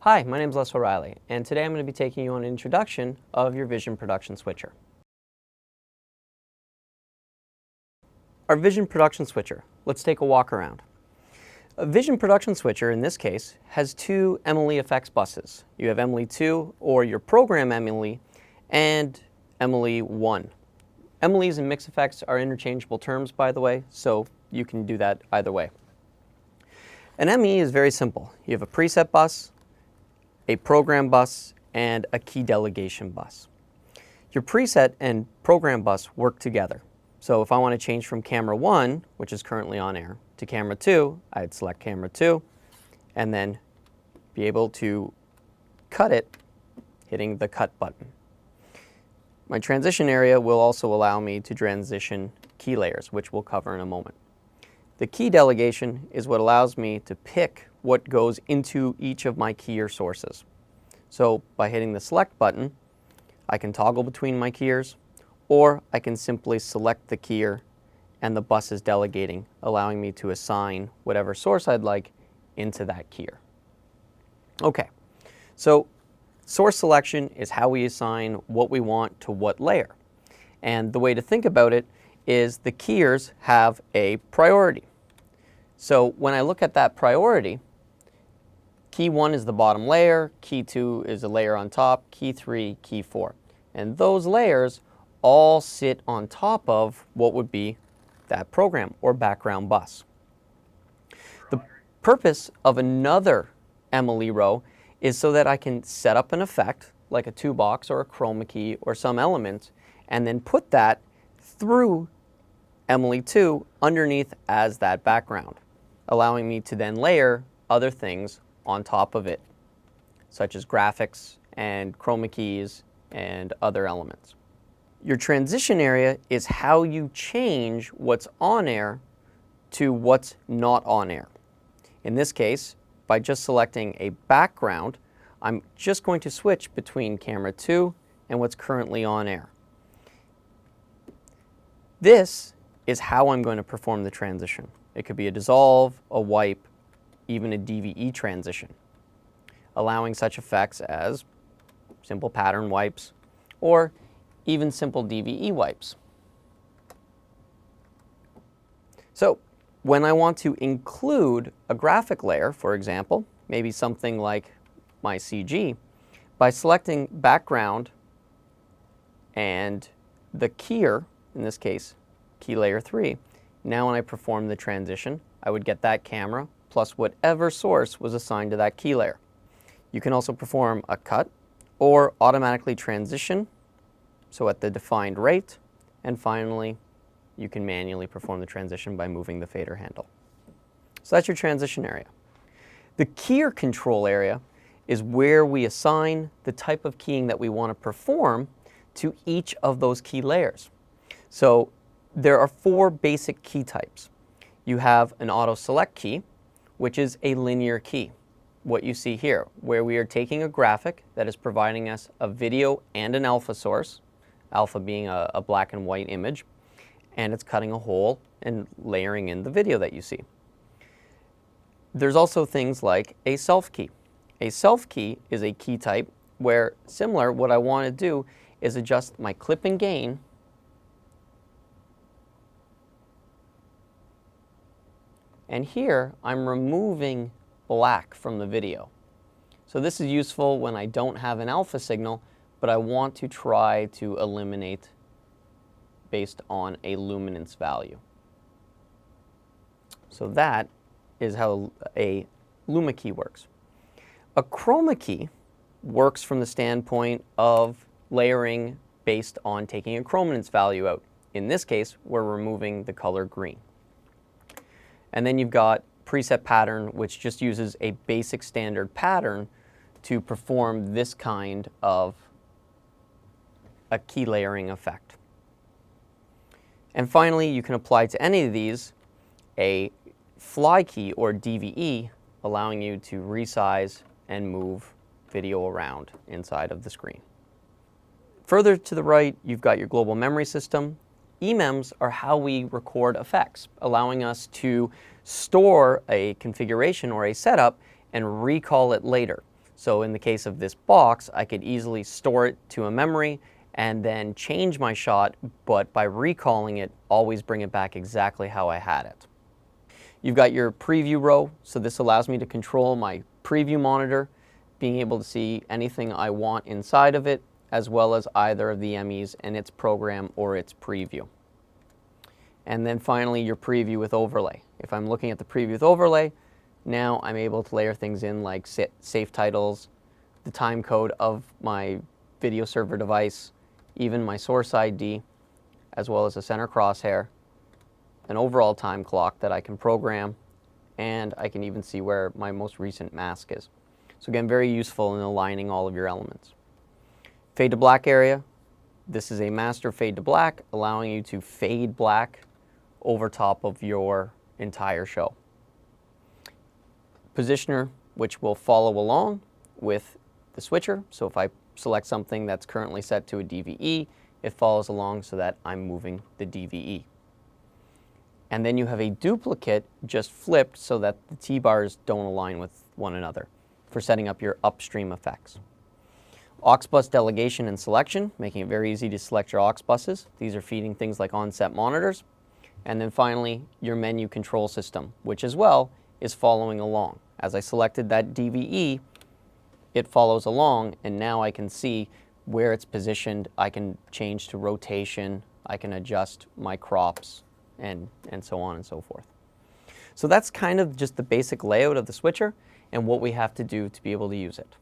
Hi, my name is Les O'Reilly, and today I'm going to be taking you on an introduction of your Vision Production Switcher. Our Vision Production Switcher. Let's take a walk around. A Vision Production Switcher, in this case, has two Emily effects buses. You have Emily 2, or your program Emily, and Emily 1. Emily's and mix effects are interchangeable terms, by the way, so you can do that either way. An ME is very simple. You have a preset bus, a program bus, and a key delegation bus. Your preset and program bus work together. So if I want to change from camera 1, which is currently on air, to camera 2, I'd select camera 2, and then be able to cut it hitting the cut button. My transition area will also allow me to transition key layers, which we'll cover in a moment. The key delegation is what allows me to pick what goes into each of my keyer sources. So by hitting the select button, I can toggle between my keyers, or I can simply select the keyer and the bus is delegating, allowing me to assign whatever source I'd like into that keyer. Okay, so source selection is how we assign what we want to what layer. And the way to think about it is the keyers have a priority. So when I look at that priority, key 1 is the bottom layer, key 2 is a layer on top, key 3, key 4. And those layers all sit on top of what would be that program or background bus. The purpose of another Emily row is so that I can set up an effect, like a 2-box or a chroma key or some element, and then put that through Emily 2 underneath as that background, allowing me to then layer other things on top of it, such as graphics and chroma keys and other elements. Your transition area is how you change what's on air to what's not on air. In this case, by just selecting a background, I'm just going to switch between camera 2 and what's currently on air. This is how I'm going to perform the transition. It could be a dissolve, a wipe, even a DVE transition, allowing such effects as simple pattern wipes or even simple DVE wipes. So when I want to include a graphic layer, for example, maybe something like my CG, by selecting background and the keyer, in this case, key layer 3, now when I perform the transition, I would get that camera plus whatever source was assigned to that key layer. You can also perform a cut or automatically transition, so at the defined rate, and finally, you can manually perform the transition by moving the fader handle. So that's your transition area. The keyer control area is where we assign the type of keying that we want to perform to each of those key layers. So there are 4 basic key types. You have an auto select key, which is a linear key, what you see here, where we are taking a graphic that is providing us a video and an alpha source, alpha being a black and white image, and it's cutting a hole and layering in the video that you see. There's also things like a self key. A self key is a key type where, similar, what I want to do is adjust my clip and gain and here I'm removing black from the video. So this is useful when I don't have an alpha signal, but I want to try to eliminate based on a luminance value. So that is how a luma key works. A chroma key works from the standpoint of layering based on taking a chrominance value out. In this case, we're removing the color green. And then you've got preset pattern, which just uses a basic standard pattern to perform this kind of a key layering effect. And finally, you can apply to any of these a fly key or DVE, allowing you to resize and move video around inside of the screen. Further to the right, you've got your global memory system. EMEMs are how we record effects, allowing us to store a configuration or a setup and recall it later. So in the case of this box, I could easily store it to a memory and then change my shot, but by recalling it, always bring it back exactly how I had it. You've got your preview row, so this allows me to control my preview monitor, being able to see anything I want inside of it, as well as either of the MEs and its program or its preview. And then finally, your preview with overlay. If I'm looking at the preview with overlay, now I'm able to layer things in like safe titles, the time code of my video server device, even my source ID, as well as a center crosshair, an overall time clock that I can program, and I can even see where my most recent mask is. So again, very useful in aligning all of your elements. Fade to black area. This is a master fade to black, allowing you to fade black over top of your entire show. Positioner, which will follow along with the switcher. So if I select something that's currently set to a DVE, it follows along so that I'm moving the DVE. And then you have a duplicate just flipped so that the T-bars don't align with one another for setting up your upstream effects. Aux bus delegation and selection, making it very easy to select your aux buses. These are feeding things like on-set monitors. And then finally, your menu control system, which as well is following along. As I selected that DVE, it follows along, and now I can see where it's positioned. I can change to rotation, I can adjust my crops, and so on and so forth. So that's kind of just the basic layout of the switcher and what we have to do to be able to use it.